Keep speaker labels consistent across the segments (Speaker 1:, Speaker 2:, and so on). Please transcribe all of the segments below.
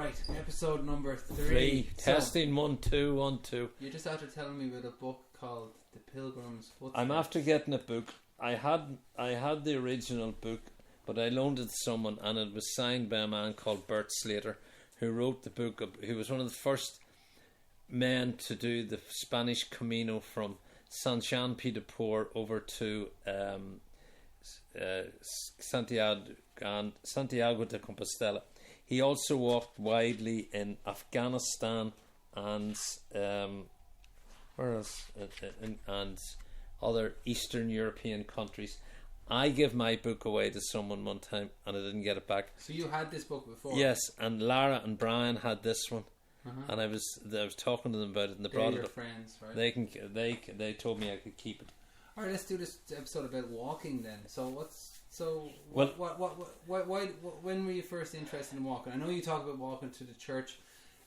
Speaker 1: Right, episode number 3.
Speaker 2: Three. Testing 1 2 1 2.
Speaker 1: You're just after telling me about a book called The Pilgrim's Footsteps.
Speaker 2: I'm after getting a book. I had the original book, but I loaned it to someone, and it was signed by a man called Bert Slater, who wrote the book. Who was one of the first men to do the Spanish Camino from San Jean Pied de Port over to Santiago de Compostela. He also walked widely in Afghanistan and where else? And other Eastern European countries. I gave my book away to someone one time and I didn't get it back.
Speaker 1: So you had this book before?
Speaker 2: Yes, and Lara and Brian had this one, and I was talking to them about it, and they brought
Speaker 1: your
Speaker 2: it up.
Speaker 1: Friends, right?
Speaker 2: They told me I could keep it.
Speaker 1: All right, let's do this episode about walking then. When were you first interested in walking? I know you talk about walking to the church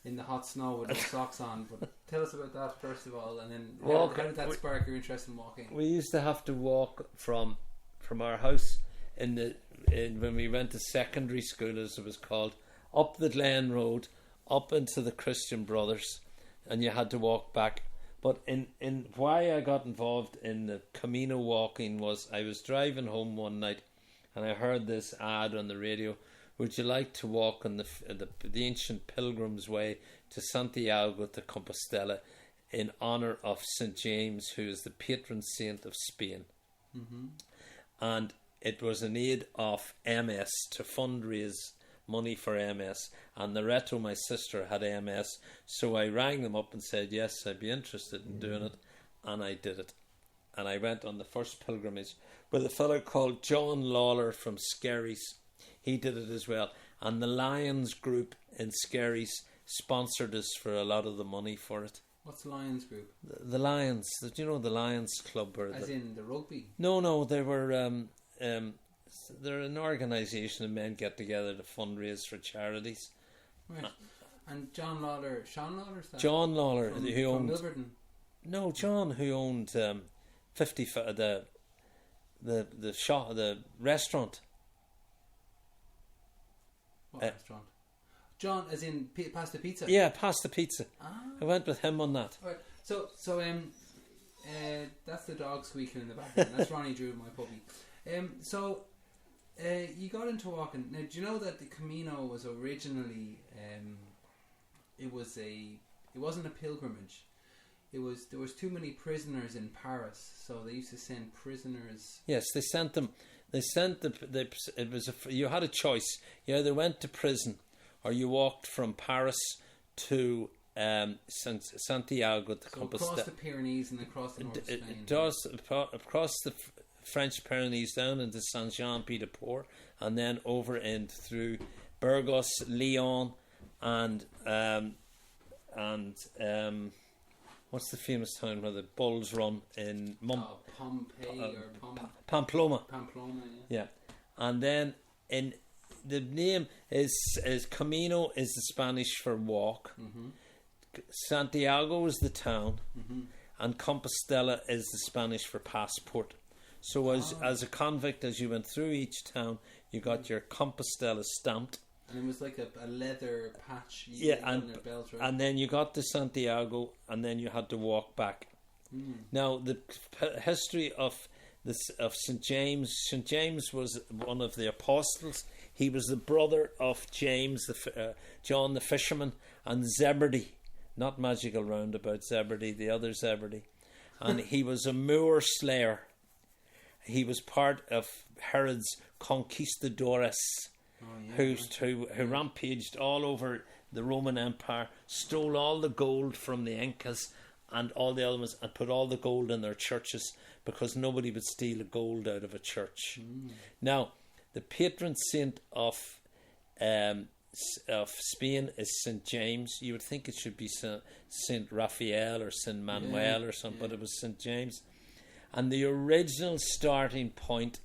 Speaker 1: in the hot snow with no socks on, but tell us about that first of all, and then how did that spark your interest in walking?
Speaker 2: We used to have to walk from our house when we went to secondary school, as it was called, up the Glen Road, up into the Christian Brothers, and you had to walk back. But in why I got involved in the Camino walking was I was driving home one night and I heard this ad on the radio. Would you like to walk on the ancient pilgrim's way to Santiago de Compostela in honour of St. James, who is the patron saint of Spain? Mm-hmm. And it was an aid of MS to fundraise money for MS, and Loretto, my sister, had MS, so I rang them up and said yes, I'd be interested in doing it, and I did it. And I went on the first pilgrimage with a fellow called John Lawler from Skerries. He did it as well, and the Lions group in Skerries sponsored us for a lot of the money for it.
Speaker 1: What's the Lions group?
Speaker 2: The Lions, do you know the Lions Club?
Speaker 1: As in the rugby?
Speaker 2: No, they were they're an organisation of men get together to fundraise for charities.
Speaker 1: Right. And Sean Lawler,
Speaker 2: John Lawler, who owned
Speaker 1: Milverton.
Speaker 2: No, John, who owned the shop, the restaurant.
Speaker 1: What restaurant? John, as in Pasta Pizza.
Speaker 2: Yeah, Pasta Pizza. I went with him on that.
Speaker 1: Right. So that's the dog squeaking in the background. That's Ronnie Drew, my puppy. You got into walking. Now, do you know that the Camino was originally it wasn't a pilgrimage. There was too many prisoners in Paris, so they used to send prisoners. Yes,
Speaker 2: they sent them. You had a choice. You either went to prison, or you walked from Paris to Santiago de Compostela.
Speaker 1: Across the Pyrenees and across the north of Spain.
Speaker 2: It does across the French Pyrenees down into Saint Jean Pied de Port, and then over in through Burgos, Lyon, and what's the famous town where the bulls run in Pamplona.
Speaker 1: Pamplona,
Speaker 2: yeah. And then in the name is Camino is the Spanish for walk. Mm-hmm. Santiago is the town, and Compostela is the Spanish for passport. So as a convict, as you went through each town, you got your Compostela stamped.
Speaker 1: And it was like a leather patch.
Speaker 2: On your belt, right? And then you got to Santiago, and then you had to walk back. Mm. Now the history of St. James. St. James was one of the apostles. He was the brother of James, John the fisherman, and Zebedee, not magical roundabout Zebedee, the other Zebedee, and he was a Moor slayer. He was part of Herod's conquistadores, who rampaged all over the Roman Empire, stole all the gold from the Incas and all the other ones, and put all the gold in their churches because nobody would steal gold out of a church. Now, the patron saint of Spain is St. James. You would think it should be St. Raphael or St. Manuel or something, but it was St. James. And the original starting point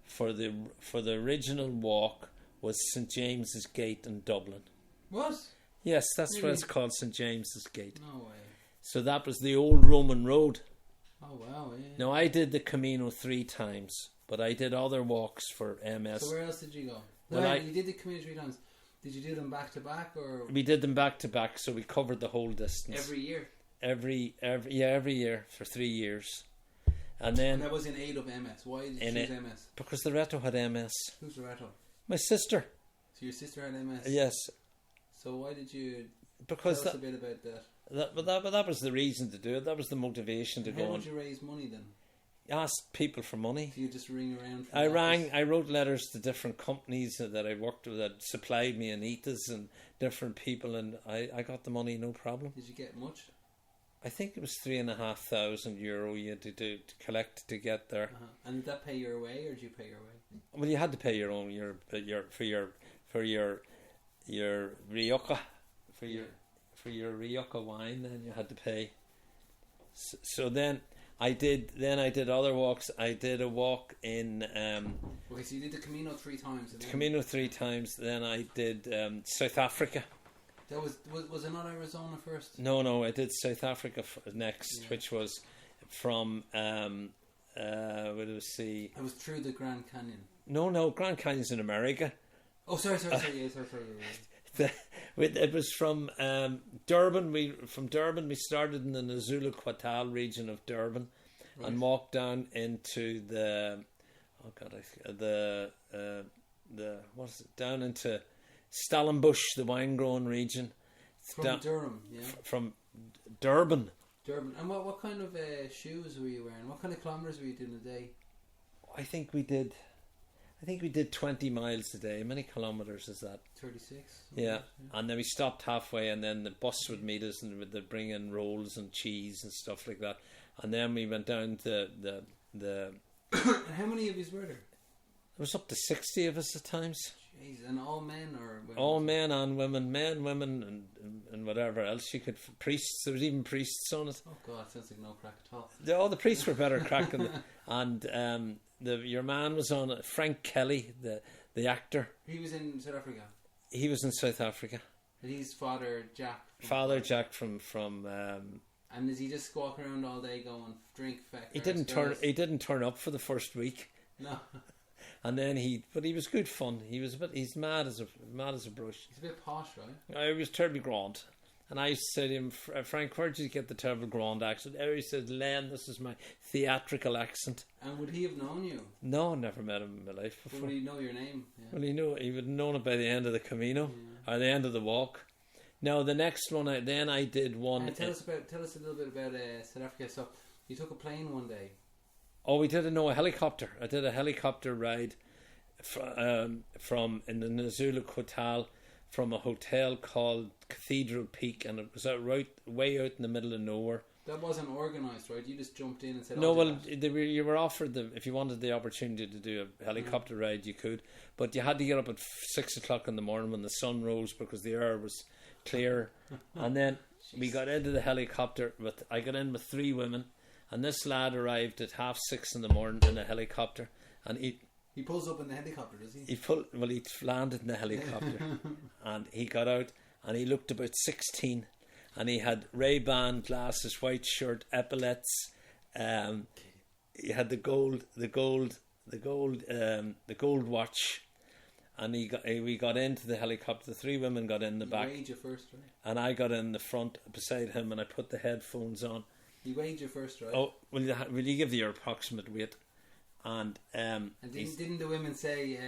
Speaker 2: for the original walk was St. James's Gate in Dublin.
Speaker 1: What?
Speaker 2: Yes, that's what it's called, St. James's Gate.
Speaker 1: No way.
Speaker 2: So that was the old Roman road.
Speaker 1: Oh wow! Yeah.
Speaker 2: Now I did the Camino 3 times, but I did other walks for MS.
Speaker 1: So where else did you go? You did the Camino 3 times. Did you do them back to back or
Speaker 2: We did them back to back, so we covered the whole distance.
Speaker 1: every year?
Speaker 2: Every year for 3 years. And then...
Speaker 1: And that was in aid of MS. Why did you choose MS?
Speaker 2: Because Loretto had MS.
Speaker 1: Who's Loretto?
Speaker 2: My sister.
Speaker 1: So your sister had MS?
Speaker 2: Yes.
Speaker 1: So why did you
Speaker 2: Because
Speaker 1: tell us a bit about that?
Speaker 2: But that was the reason to do it. That was the motivation to
Speaker 1: How
Speaker 2: go
Speaker 1: would
Speaker 2: on.
Speaker 1: you raise money then?
Speaker 2: Asked people for money.
Speaker 1: Do you just ring around?
Speaker 2: I wrote letters to different companies that I worked with that supplied me Anitas and different people, and I got the money, no problem.
Speaker 1: Did you get much?
Speaker 2: I think it was €3,500 you had to do to collect to get there.
Speaker 1: And did that pay your way, or did you pay your way?
Speaker 2: Well, you had to pay your own for your Rioja for your Rioja wine. Then you had to pay. So then I did other walks. I did a walk in
Speaker 1: Okay, so you did the Camino 3 times.
Speaker 2: Camino 3 times. Then I did South Africa.
Speaker 1: That was it not Arizona first?
Speaker 2: No, I did South Africa next, which was from where do we see?
Speaker 1: It was through the Grand Canyon.
Speaker 2: No, Grand Canyon's in America.
Speaker 1: Oh, sorry. Sorry.
Speaker 2: It was from Durban. From Durban we started in the Nazula Quatal region of Durban, and walked down into the what's it, down into Stellenbosch, the wine growing region.
Speaker 1: From Durham, yeah.
Speaker 2: From Durban.
Speaker 1: Durban. And what kind of shoes were you wearing? What kind of kilometres were you doing a day?
Speaker 2: I think we did 20 miles a day. How many kilometres is that?
Speaker 1: 36.
Speaker 2: Yeah. And then we stopped halfway, and then the bus would meet us, and they'd bring in rolls and cheese and stuff like that. And then we went down to the
Speaker 1: And how many of you were there?
Speaker 2: There was up to 60 of us at times.
Speaker 1: Jeez, and all men or women?
Speaker 2: All men and women, women, and whatever else you could. Priests, there was even priests on it.
Speaker 1: Oh God, sounds like no crack at all.
Speaker 2: The priests were better cracking. And your man was on it, Frank Kelly, the actor.
Speaker 1: He was in South Africa.
Speaker 2: He was in South Africa.
Speaker 1: And he's Father Jack.
Speaker 2: Jack from.
Speaker 1: And is he just walking around all day going drink?
Speaker 2: He didn't turn up for the first week.
Speaker 1: No.
Speaker 2: And then he was good fun. He's mad as a brush.
Speaker 1: He's a bit posh, right?
Speaker 2: I was terribly grand. And I said to him, Frank, where did you get the terrible grand accent? He said, Len, this is my theatrical accent.
Speaker 1: And would he have known you?
Speaker 2: No, never met him in my life before.
Speaker 1: Would he know your name? Yeah.
Speaker 2: Well, he would have known it by the end of the Camino, or the end of the walk. Now, the next one, I did one.
Speaker 1: Tell us a little bit about South Africa. So, you took a plane one day.
Speaker 2: Oh, we did a helicopter. I did a helicopter ride from in the Nazula Quatal from a hotel called Cathedral Peak, and it was way out in the middle of nowhere.
Speaker 1: That wasn't organised, right? You just jumped in and said,
Speaker 2: no, well, you were offered if you wanted the opportunity to do a helicopter ride, you could, but you had to get up at 6 o'clock in the morning when the sun rose because the air was clear. And then we got into the helicopter. I got in with 3 women, and this lad arrived at 6:30 in the morning in a helicopter, and
Speaker 1: he pulls up in the helicopter, does he?
Speaker 2: He landed in the helicopter, and he got out, and he looked about 16. And he had Ray-Ban glasses, white shirt, epaulets. He had the gold watch, and we got into the helicopter. The 3 women got in the back.
Speaker 1: He weighed you first, right?
Speaker 2: And I got in the front beside him, and I put the headphones on.
Speaker 1: He weighed you first, right?
Speaker 2: Oh, will you give your approximate weight? And
Speaker 1: didn't the women say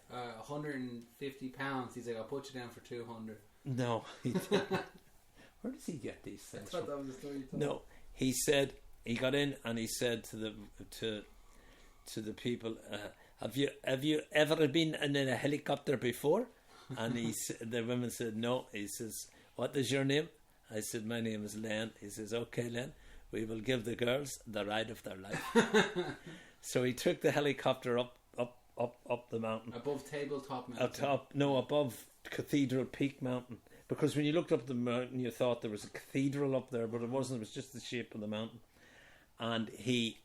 Speaker 1: 150 pounds? He's like, I'll put you down for 200.
Speaker 2: No, he didn't. Where does he get these things
Speaker 1: I thought that was a story.
Speaker 2: No, he said he got in and he said to the people, "Have you ever been in a helicopter before?" And the women said no. He says, "What is your name?" I said, "My name is Len." He says, "Okay, Len, we will give the girls the ride of their life." So he took the helicopter up the mountain,
Speaker 1: above Tabletop Mountain.
Speaker 2: Above Cathedral Peak Mountain. Because when you looked up the mountain, you thought there was a cathedral up there, but it wasn't. It was just the shape of the mountain. And he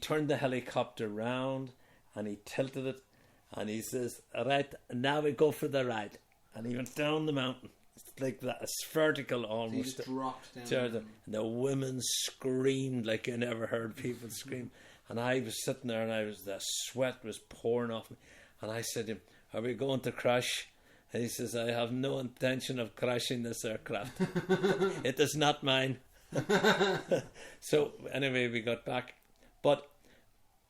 Speaker 2: turned the helicopter round, and he tilted it, and he says, "Right, now we go for the ride." And he went down the mountain. It's like that. It's vertical almost.
Speaker 1: So he just dropped down.
Speaker 2: And the women screamed like you never heard people scream. And I was sitting there, and the sweat was pouring off me. And I said to him, "Are we going to crash?" And he says, I have no intention of crashing this aircraft. It is not mine. So anyway, we got back. But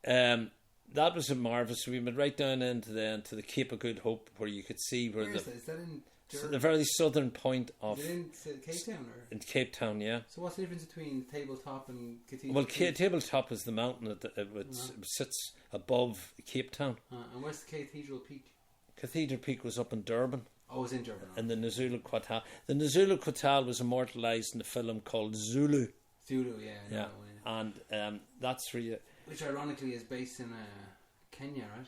Speaker 2: that was a marvellous. We went right down into the Cape of Good Hope, where you could see where
Speaker 1: is that? Is that in
Speaker 2: the very southern point of...
Speaker 1: Is it in Cape Town? Or?
Speaker 2: In Cape Town, yeah.
Speaker 1: So what's the difference between Tabletop and Cathedral
Speaker 2: Well,
Speaker 1: Peak?
Speaker 2: Tabletop is the mountain that sits above Cape Town.
Speaker 1: And where's the Cathedral Peak?
Speaker 2: Cathedral Peak was up in Durban.
Speaker 1: Oh, it was in Durban.
Speaker 2: In the Nazulu Quatal. The Nazulu Quatal was immortalised in a film called Zulu.
Speaker 1: Zulu, yeah.
Speaker 2: Yeah. And that's where you...
Speaker 1: Which ironically is based in Kenya, right?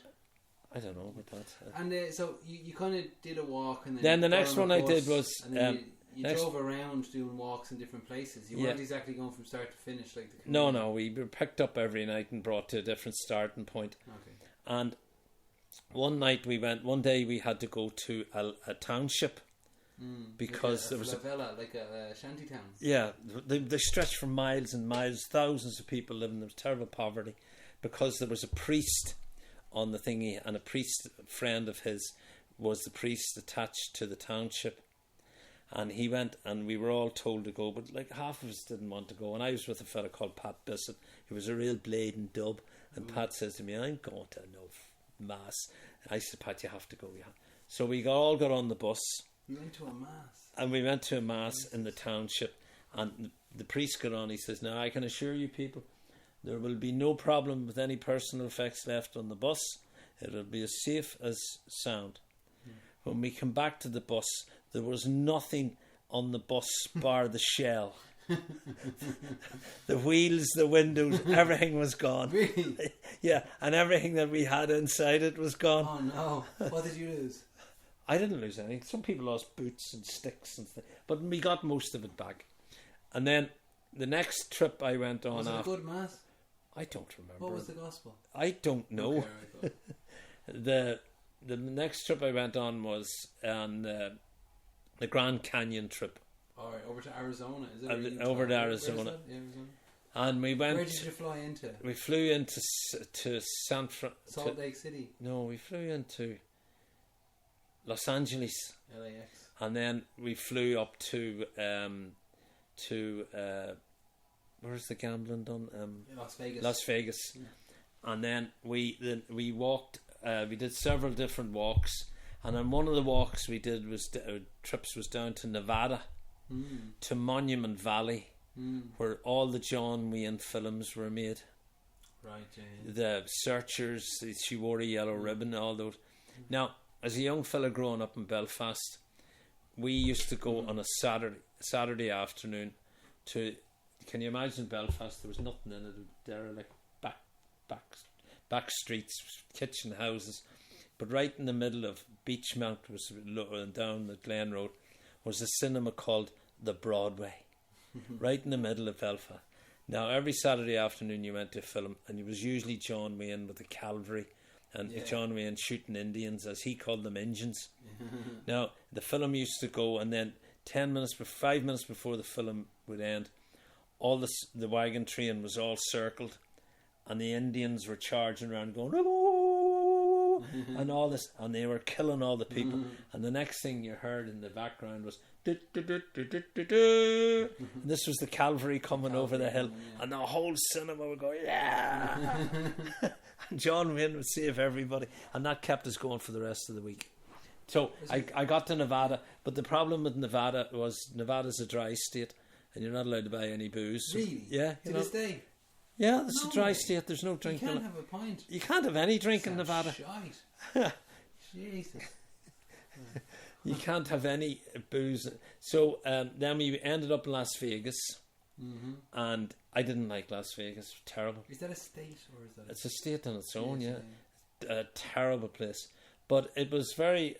Speaker 2: I don't know about that.
Speaker 1: And so you kind of did a walk, and
Speaker 2: then the next one I did was
Speaker 1: you drove around doing walks in different places. You weren't exactly going from start to finish like the
Speaker 2: Camino. No, we were picked up every night and brought to a different starting point.
Speaker 1: Okay.
Speaker 2: And one day we had to go to a township because there was
Speaker 1: a favela, like a shanty town.
Speaker 2: Yeah, they stretched for miles and miles, thousands of people living. There was terrible poverty because there was a priest on the thingy, and a priest friend of his was the priest attached to the township, and he went, and we were all told to go, but like half of us didn't want to go. And I was with a fella called Pat Bissett, who was a real blading dub, and Pat says to me, I'm going to no mass. I said, Pat, you have to go. So we all got on the bus.
Speaker 1: We went to a mass,
Speaker 2: and we went to a mass in the township, and the priest got on. He says, now I can assure you people, there will be no problem with any personal effects left on the bus. It will be as safe as sound. When we come back to the bus, there was nothing on the bus bar the shell. The wheels, the windows, everything was gone.
Speaker 1: Really?
Speaker 2: Yeah, and everything that we had inside it was gone.
Speaker 1: Oh no! What did you lose?
Speaker 2: I didn't lose anything. Some people lost boots and sticks and stuff, but we got most of it back. And then the next trip I went on...
Speaker 1: Was it a good mass?
Speaker 2: I don't remember.
Speaker 1: What was the gospel?
Speaker 2: I don't know.
Speaker 1: Okay, right,
Speaker 2: The next trip I went on was on the Grand Canyon trip.
Speaker 1: All right, over to Arizona. Is it
Speaker 2: over to Arizona?
Speaker 1: Yeah, Arizona.
Speaker 2: And we went.
Speaker 1: Where did you fly into?
Speaker 2: We flew into
Speaker 1: Salt Lake City.
Speaker 2: No, we flew into Los Angeles.
Speaker 1: LAX.
Speaker 2: And then we flew up to where's the gambling done?
Speaker 1: Las Vegas.
Speaker 2: Las Vegas.
Speaker 1: Yeah.
Speaker 2: And then we walked. We did several different walks, and on one of the walks we did was trips was down to Nevada, to Monument Valley, where all the John Wayne films were made.
Speaker 1: Right. Yeah.
Speaker 2: The Searchers, She Wore a Yellow Ribbon, all those. Now, as a young fella growing up in Belfast, we used to go on a Saturday afternoon to. Can you imagine Belfast? There was nothing in it. Derelict back streets, kitchen houses, but right in the middle of Beachmount was down the Glen Road was a cinema called the Broadway, right in the middle of Belfast. Now every Saturday afternoon you went to a film, and it was usually John Wayne with the cavalry, and John Wayne shooting Indians, as he called them, Injuns. Now the film used to go, and then 5 minutes before the film would end, all the wagon train was all circled, and the Indians were charging around going and all this, and they were killing all the people. And the next thing you heard in the background was and this was the cavalry coming over the hill, and the whole cinema would go and John Wayne would save everybody, and that kept us going for the rest of the week. So I got to Nevada, but the problem with Nevada was Nevada's a dry state, and you're not allowed to buy any booze.
Speaker 1: Really?
Speaker 2: Yeah.
Speaker 1: To this day?
Speaker 2: Yeah, it's a dry state. There's no drinking.
Speaker 1: You can't have a pint.
Speaker 2: You can't have any drink in Nevada.
Speaker 1: Shite. Jesus.
Speaker 2: You can't have any booze. So then we ended up in Las Vegas, and I didn't like Las Vegas. It was terrible.
Speaker 1: Is that a state or is that?
Speaker 2: It's a state on its own. Yeah, a terrible place. But it was very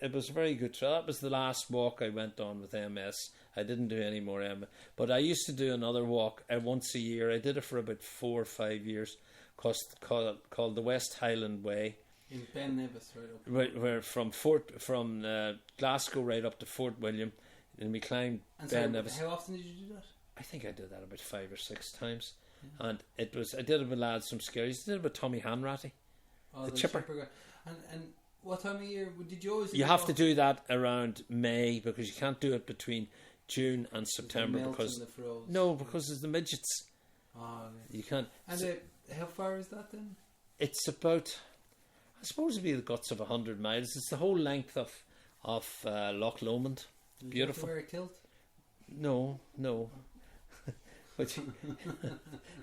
Speaker 2: good. So that was the last walk I went on with MS. I didn't do any more MS. But I used to do another walk once a year. I did it for about 4 or 5 years, called the West Highland Way.
Speaker 1: In Ben Nevis, right up.
Speaker 2: Where from Glasgow right up to Fort William, and we climbed Ben Nevis.
Speaker 1: How often did you do that?
Speaker 2: I think I did that about 5 or 6 times, and I did it with lads from Scaries. I did it with Tommy Hanratty,
Speaker 1: the
Speaker 2: chipper.
Speaker 1: guy. And What time of year did you always?
Speaker 2: You have to do that around May because you can't do it between June and September because because there's the midgets.
Speaker 1: Oh, yeah.
Speaker 2: You can't.
Speaker 1: And how far is that then?
Speaker 2: It's about, I suppose, it'd be the guts of 100 miles. It's the whole length of Loch Lomond.
Speaker 1: Did
Speaker 2: Beautiful.
Speaker 1: You have to wear a kilt?
Speaker 2: No. But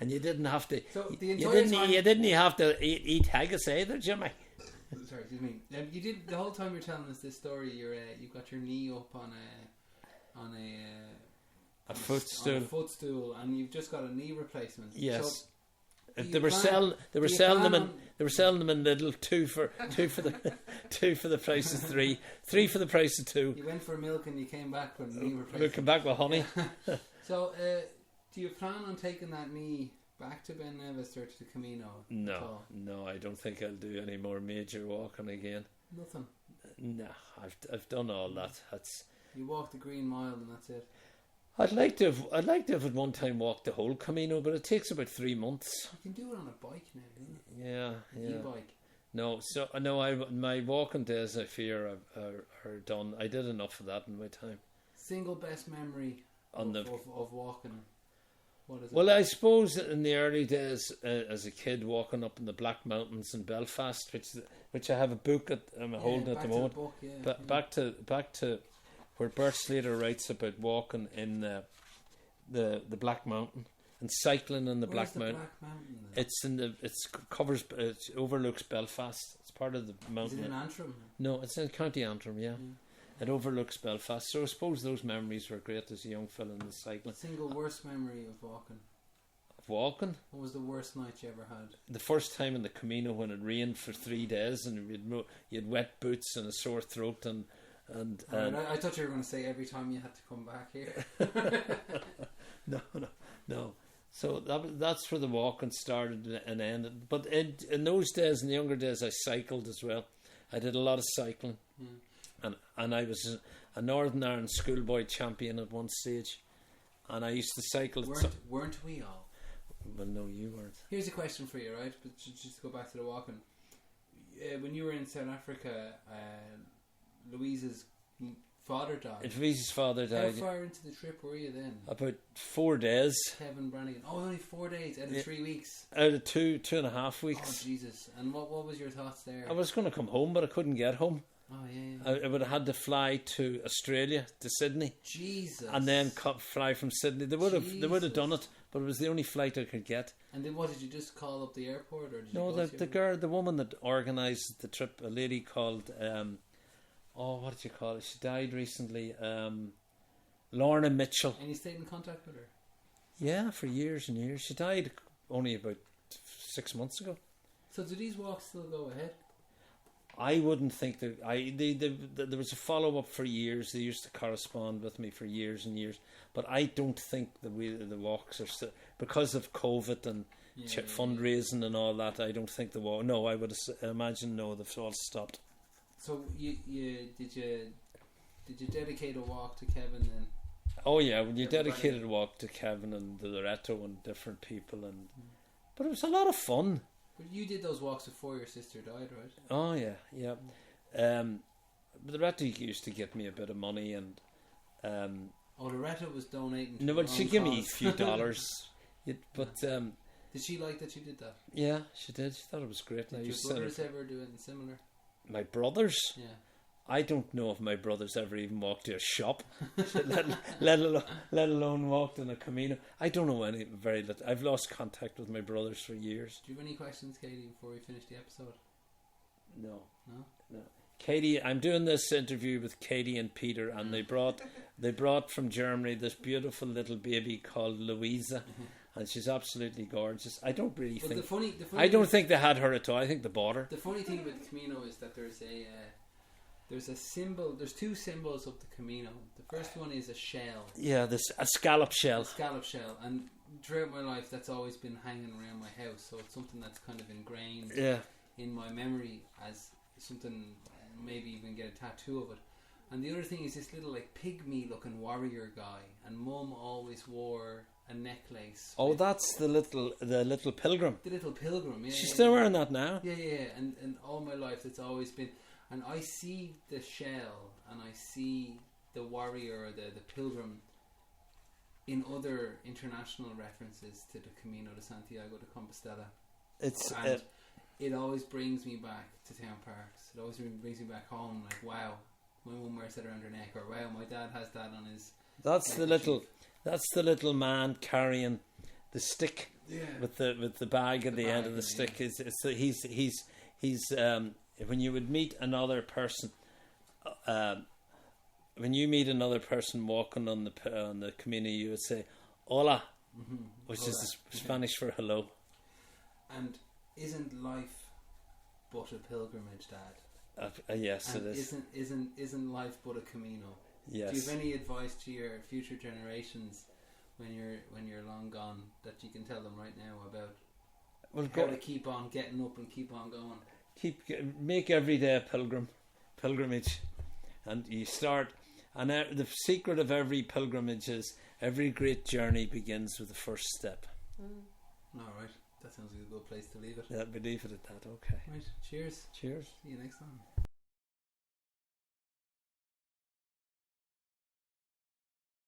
Speaker 2: and you didn't have to.
Speaker 1: So the entire time
Speaker 2: you didn't have to eat haggis either, Jimmy.
Speaker 1: Sorry, excuse me. You did the whole time you're telling us this story. You've got your knee up on a footstool, and you've just got a knee replacement.
Speaker 2: Yes.
Speaker 1: So
Speaker 2: They were selling them in little two for the price of three for the price of two.
Speaker 1: You went for milk and you came back with a knee replacement.
Speaker 2: We came back with honey.
Speaker 1: So, do you plan on taking that knee back to Ben Nevis or to the Camino?
Speaker 2: No, I don't think I'll do any more major walking again.
Speaker 1: Nothing.
Speaker 2: No, I've done all that.
Speaker 1: You walk the Green Mile and that's it.
Speaker 2: I'd like to have at one time walked the whole Camino, but it takes about 3 months.
Speaker 1: You can do it on a bike now, isn't it?
Speaker 2: Yeah.
Speaker 1: E-bike.
Speaker 2: No, my walking days, I fear, are done. I did enough of that in my time.
Speaker 1: Single best memory of walking. What is it?
Speaker 2: Well, I suppose in the early days, as a kid, walking up in the Black Mountains in Belfast, which I have a book I'm holding at the moment.
Speaker 1: Book,
Speaker 2: Back to where Bert Slater writes about walking in the Black Mountain and cycling in the Black Mountain. It overlooks Belfast. It's part of the mountain.
Speaker 1: Is it in Antrim?
Speaker 2: No, it's in County Antrim. Yeah. It overlooks Belfast. So I suppose those memories were great as a young fella in the cycling.
Speaker 1: Single worst memory of walking.
Speaker 2: Walking?
Speaker 1: What was the worst night you ever had?
Speaker 2: The first time in the Camino when it rained for 3 days and you had wet boots and a sore throat and
Speaker 1: I thought you were going to say every time you had to come back here.
Speaker 2: No. So that's where the walking started and ended. But in those days, in the younger days, I cycled as well. I did a lot of cycling, and I was a Northern Ireland schoolboy champion at one stage, and I used to cycle.
Speaker 1: Weren't we all?
Speaker 2: Well, no, you weren't.
Speaker 1: Here's a question for you, right? But just to go back to the walking. When you were in South Africa, Louise's father died.
Speaker 2: Louise's father died.
Speaker 1: How far into the trip were you then?
Speaker 2: About 4 days.
Speaker 1: Kevin Brannigan. Oh, only 4 days out of 3 weeks.
Speaker 2: Out of 2.5 weeks.
Speaker 1: Oh, Jesus. And what was your thoughts there?
Speaker 2: I was going to come home, but I couldn't get home.
Speaker 1: Oh, yeah.
Speaker 2: I would have had to fly to Australia, to Sydney.
Speaker 1: Jesus.
Speaker 2: And then fly from Sydney. They would have done it, but it was the only flight I could get.
Speaker 1: And then what, did you just call up the airport? Or did
Speaker 2: the woman that organised the trip, a lady called... what did you call it? She died recently. Lorna Mitchell.
Speaker 1: And you stayed in contact with her?
Speaker 2: Yeah, for years and years. She died only about 6 months ago.
Speaker 1: So do these walks still go ahead?
Speaker 2: I wouldn't think that. There was a follow up for years. They used to correspond with me for years and years. But I don't think the walks are still, because of COVID and fundraising and all that. I don't think the walk. No, I would imagine they've all stopped.
Speaker 1: So did you dedicate a walk to Kevin then?
Speaker 2: Oh yeah, when you dedicated a walk to Kevin and Loretto and different people but it was a lot of fun.
Speaker 1: But you did those walks before your sister died, right?
Speaker 2: Oh yeah. Loretto used to give me a bit of money and
Speaker 1: Loretto was donating.
Speaker 2: No, but she gave me a few dollars. But
Speaker 1: did she like that you did that?
Speaker 2: Yeah, she did. She thought it was great.
Speaker 1: Did your brothers ever do anything similar?
Speaker 2: My brothers?
Speaker 1: Yeah.
Speaker 2: I don't know if my brothers ever even walked to a shop, let alone walked in a Camino. I don't know very little. I've lost contact with my brothers for years.
Speaker 1: Do you have any questions, Katie, before we finish the episode?
Speaker 2: No. Katie, I'm doing this interview with Katie and Peter, and they brought from Germany this beautiful little baby called Louisa. And she's absolutely gorgeous. I don't really think. I don't think they had her at all. I think they bought her.
Speaker 1: The funny thing about the Camino is that there's a symbol. There's 2 symbols of the Camino. The first one is a shell.
Speaker 2: Yeah, a scallop shell.
Speaker 1: And throughout my life, that's always been hanging around my house. So it's something that's kind of ingrained in my memory as something. Maybe even get a tattoo of it. And the other thing is this little pygmy looking warrior guy. And Mum always wore a necklace.
Speaker 2: Oh, that's the little pilgrim.
Speaker 1: The little pilgrim, yeah.
Speaker 2: She's still wearing that now.
Speaker 1: Yeah. And all my life it's always been. And I see the shell and I see the warrior, or the pilgrim, in other international references to the Camino de Santiago de Compostela. And it always brings me back to town parks. It always brings me back home. Like, wow, my mum wears that around her neck, or wow, my dad has that on his. That's
Speaker 2: the little man carrying the stick, with the bag at the end of the stick. He's when you would meet another person, when you meet another person walking on the Camino, you would say "Hola," which
Speaker 1: Hola.
Speaker 2: is Spanish for hello.
Speaker 1: And isn't life but a pilgrimage, Dad?
Speaker 2: Yes,
Speaker 1: and
Speaker 2: it is.
Speaker 1: Isn't life but a Camino?
Speaker 2: Yes.
Speaker 1: Do you have any advice to your future generations when you're long gone that you can tell them right now about how to keep on getting up and keep on going?
Speaker 2: Make every day a pilgrimage, and you start. And the secret of every pilgrimage is every great journey begins with the first step.
Speaker 1: All right, that sounds like a good place to leave it.
Speaker 2: Yeah, we leave it at that. Okay.
Speaker 1: Right. Cheers.
Speaker 2: Cheers.
Speaker 1: See you next time.